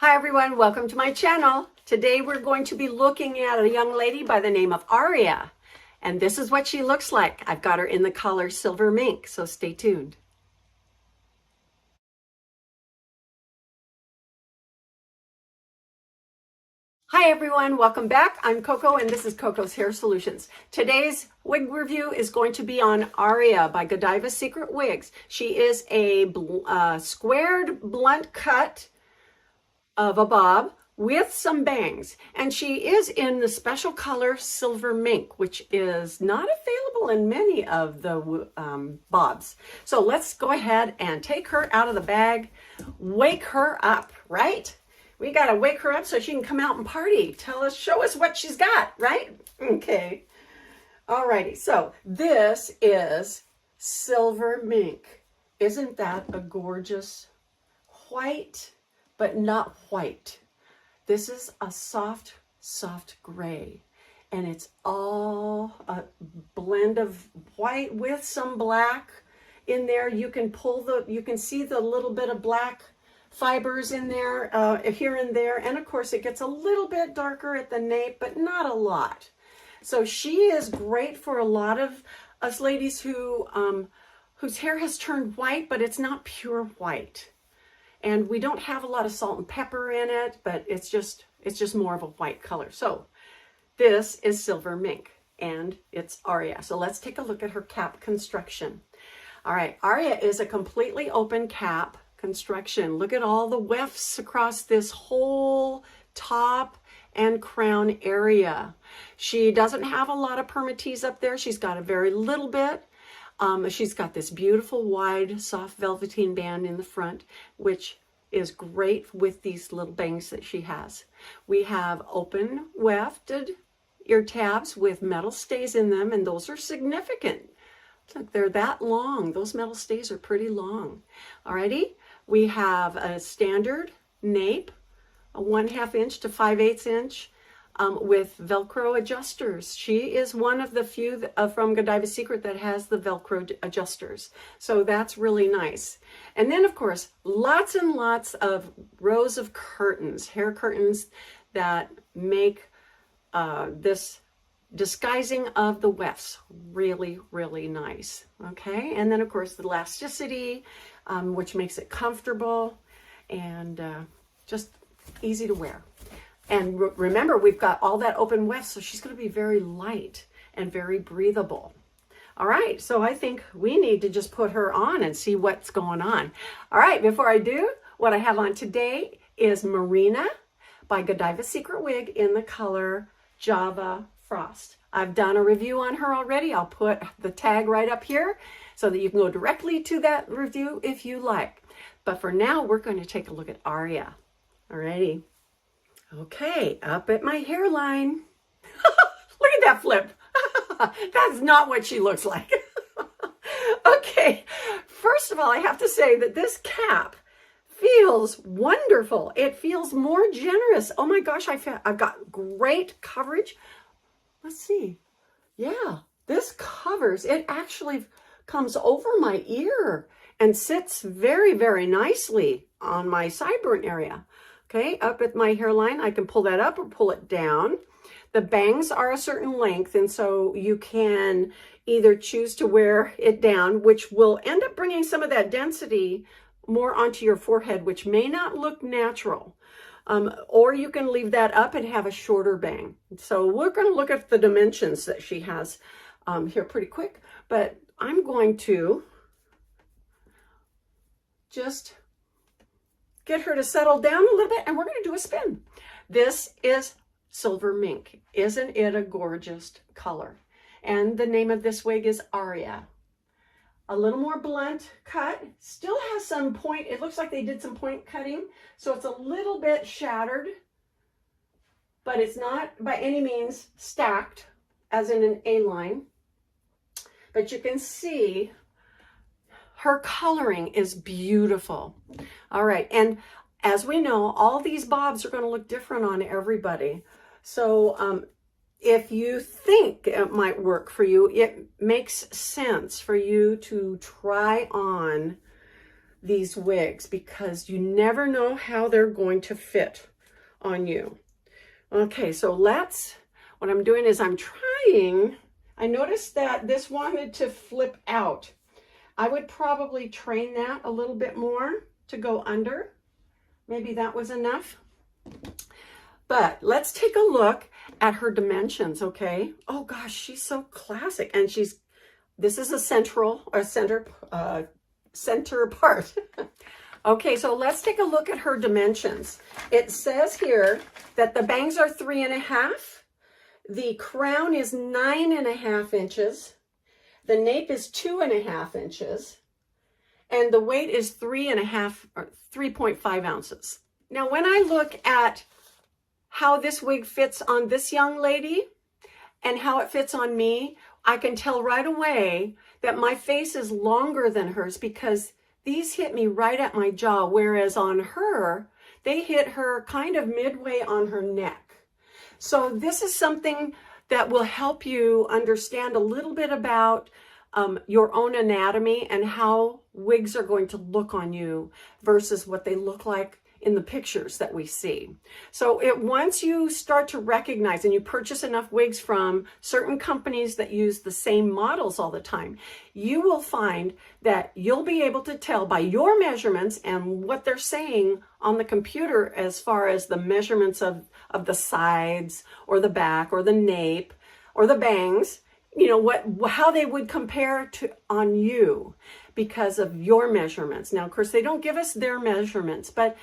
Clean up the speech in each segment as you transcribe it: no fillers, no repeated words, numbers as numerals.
Hi everyone, welcome to my channel. Today we're going to be looking at a young lady by the name of ARIA. And this is what she looks like. I've got her in the color Silver Mink, so stay tuned. Hi everyone, welcome back. I'm Coco and this is Coco's Hair Solutions. Today's wig review is going to be on ARIA by GODIVA'S Secret Wigs. She is a squared blunt cut of a bob with some bangs, and she is in the special color Silver Mink, which is not available in many of the bobs. So let's go ahead and take her out of the bag, wake her up, right? We got to wake her up so she can come out and party. Show us what she's got, right? Okay. Alrighty, so this is Silver Mink. Isn't that a gorgeous white? But not white. This is a soft gray, and it's all a blend of white with some black in there. You can see the little bit of black fibers in there, here and there, and of course it gets a little bit darker at the nape, but not a lot. So she is great for a lot of us ladies who whose hair has turned white, but it's not pure white. And we don't have a lot of salt and pepper in it, but it's just more of a white color. So this is Silver Mink and it's ARIA. So let's take a look at her cap construction. All right, ARIA is a completely open cap construction. Look at all the wefts across this whole top and crown area. She doesn't have a lot of permatease up there. She's got a very little bit. She's got this beautiful wide soft velveteen band in the front, which is great with these little bangs that she has. We have open wefted ear tabs with metal stays in them, and those are significant. Look, they're that long. Those metal stays are pretty long. Alrighty, we have a standard nape, a 1/2 inch to 5/8 inch. With Velcro adjusters. She is one of the few from GODIVA'S Secret that has the Velcro adjusters. So that's really nice. And then, of course, lots and lots of rows of curtains, hair curtains that make this disguising of the wefts really, really nice. Okay, and then, of course, the elasticity, which makes it comfortable and just easy to wear. And remember, we've got all that open weft, so she's going to be very light and very breathable. All right, so I think we need to just put her on and see what's going on. All right, before I do, what I have on today is Marina by GODIVA'S Secret Wig in the color Java Frost. I've done a review on her already. I'll put the tag right up here so that you can go directly to that review if you like. But for now, we're going to take a look at ARIA. All righty. Okay, up at my hairline. Look at that flip. That's not what she looks like. Okay, first of all, I have to say that this cap feels wonderful. It feels more generous. Oh my gosh, I've got great coverage. Let's see. Yeah, this covers. It actually comes over my ear and sits very, very nicely on my sideburn area. Okay, up at my hairline, I can pull that up or pull it down. The bangs are a certain length, and so you can either choose to wear it down, which will end up bringing some of that density more onto your forehead, which may not look natural. Or you can leave that up and have a shorter bang. So we're going to look at the dimensions that she has here pretty quick, but I'm going to just get her to settle down a little bit, and we're going to do a spin. This is Silver Mink. Isn't it a gorgeous color? And the name of this wig is ARIA. A little more blunt cut. Still has some point. It looks like they did some point cutting, so it's a little bit shattered, but it's not by any means stacked as in an A-line. But you can see her coloring is beautiful. All right, and as we know, all these bobs are going to look different on everybody. So if you think it might work for you, it makes sense for you to try on these wigs because you never know how they're going to fit on you. Okay, so what I'm doing is I'm trying, I noticed that this wanted to flip out. I would probably train that a little bit more to go under. Maybe that was enough. But let's take a look at her dimensions, okay? Oh gosh, she's so classic. And this is a center part. Okay, so let's take a look at her dimensions. It says here that the bangs are 3.5. The crown is 9.5 inches. The nape is 2.5 inches. And the weight is 3.5 ounces. Now, when I look at how this wig fits on this young lady and how it fits on me, I can tell right away that my face is longer than hers because these hit me right at my jaw, whereas on her, they hit her kind of midway on her neck. So this is something that will help you understand a little bit about your own anatomy and how wigs are going to look on you versus what they look like in the pictures that we see. So once you start to recognize and you purchase enough wigs from certain companies that use the same models all the time, you will find that you'll be able to tell by your measurements and what they're saying on the computer as far as the measurements of the sides or the back or the nape or the bangs, you know, how they would compare to on you because of your measurements. Now, of course, they don't give us their measurements, but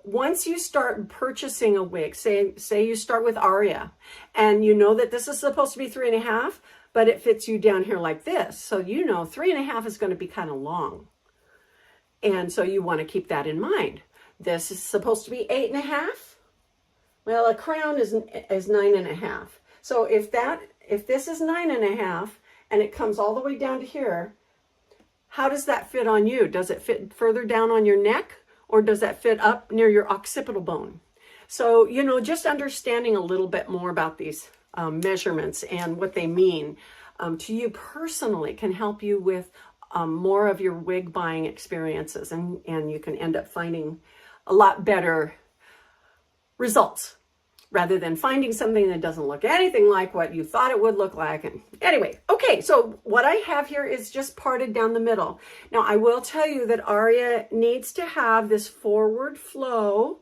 once you start purchasing a wig, say you start with ARIA, and you know that this is supposed to be 3.5, but it fits you down here like this. So you know 3.5 is going to be kind of long. And so you want to keep that in mind. This is supposed to be 8.5. Well, a crown is 9.5. So if this is 9.5 and it comes all the way down to here, how does that fit on you? Does it fit further down on your neck? Or does that fit up near your occipital bone? So, you know, just understanding a little bit more about these measurements and what they mean to you personally can help you with more of your wig buying experiences. And you can end up finding a lot better results rather than finding something that doesn't look anything like what you thought it would look like. And anyway, okay, so what I have here is just parted down the middle. Now, I will tell you that ARIA needs to have this forward flow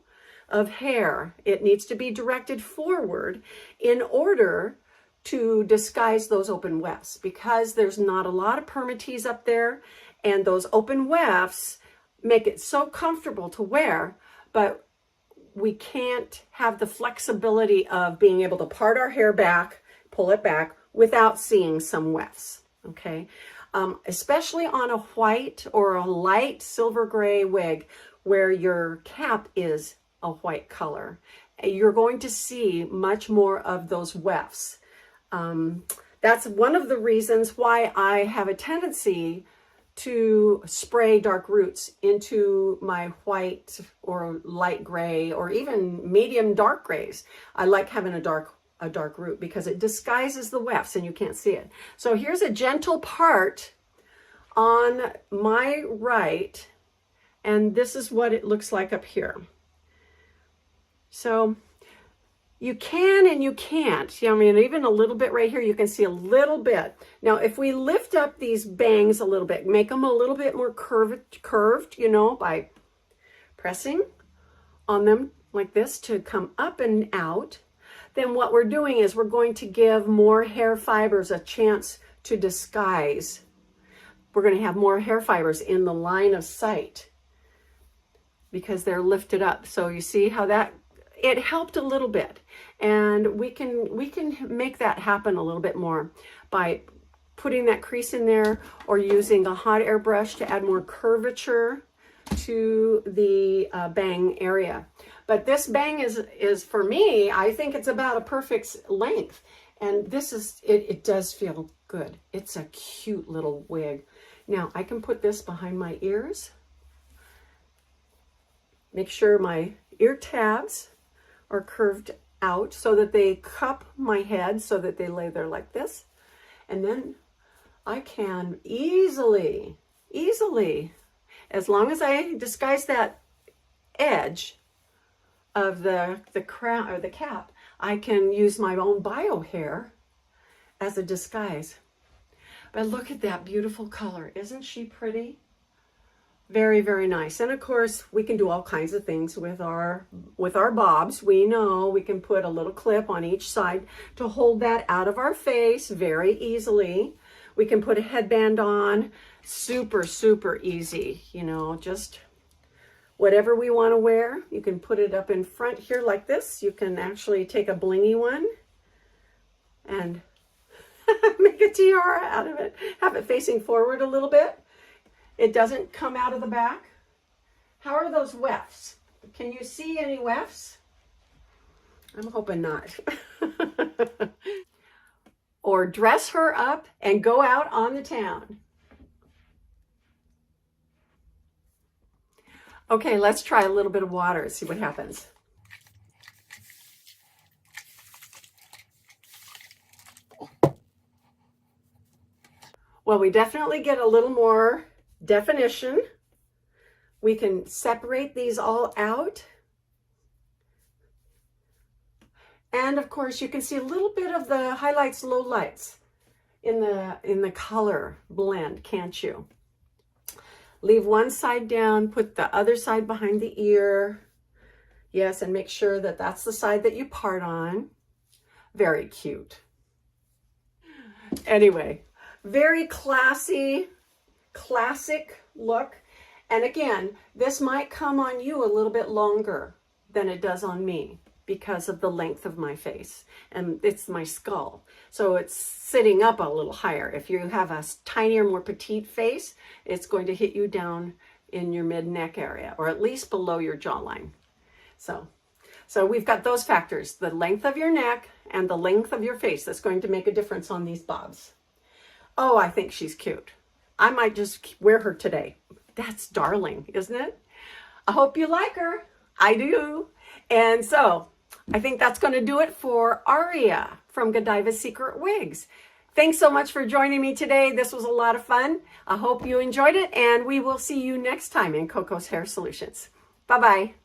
of hair. It needs to be directed forward in order to disguise those open wefts because there's not a lot of permatease up there, and those open wefts make it so comfortable to wear, but we can't have the flexibility of being able to part our hair back, pull it back without seeing some wefts, okay? Especially on a white or a light silver gray wig where your cap is a white color. You're going to see much more of those wefts. That's one of the reasons why I have a tendency to spray dark roots into my white or light gray or even medium dark grays. I like having a dark root because it disguises the wefts and you can't see it. So here's a gentle part on my right, and this is what it looks like up here. So you can and you can't. I mean, even a little bit right here, you can see a little bit. Now, if we lift up these bangs a little bit, make them a little bit more curved, you know, by pressing on them like this to come up and out, then what we're doing is we're going to give more hair fibers a chance to disguise. We're going to have more hair fibers in the line of sight because they're lifted up. So you see how that it helped a little bit, and we can make that happen a little bit more by putting that crease in there or using a hot air brush to add more curvature to the bang area. But this bang is for me, I think it's about a perfect length, and this is it does feel good. It's a cute little wig. Now I can put this behind my ears, make sure my ear tabs are curved out so that they cup my head so that they lay there like this. And then I can easily as long as I disguise that edge of the crown or the cap, I can use my own bio hair as a disguise. But look at that beautiful color. Isn't she pretty? Very, very nice. And of course, we can do all kinds of things with our bobs. We know we can put a little clip on each side to hold that out of our face very easily. We can put a headband on. Super, super easy. You know, just whatever we want to wear. You can put it up in front here like this. You can actually take a blingy one and make a tiara out of it. Have it facing forward a little bit. It doesn't come out of the back. How are those wefts? Can you see any wefts? I'm hoping not. Or dress her up and go out on the town. Okay, let's try a little bit of water and see what happens. Well, we definitely get a little more definition. We can separate these all out. And of course, you can see a little bit of the highlights, lowlights in the color blend, can't you? Leave one side down, put the other side behind the ear. Yes, and make sure that that's the side that you part on. Very cute. Anyway, very classy, classic look. And again, this might come on you a little bit longer than it does on me because of the length of my face, and it's my skull. So it's sitting up a little higher. If you have a tinier, more petite face, it's going to hit you down in your mid-neck area, or at least below your jawline. So we've got those factors, the length of your neck and the length of your face, that's going to make a difference on these bobs. Oh, I think she's cute. I might just wear her today. That's darling, isn't it? I hope you like her. I do. And so I think that's going to do it for Aria from Godiva's Secret Wigs. Thanks so much for joining me today. This was a lot of fun. I hope you enjoyed it, and we will see you next time in Coco's Hair Solutions. Bye-bye.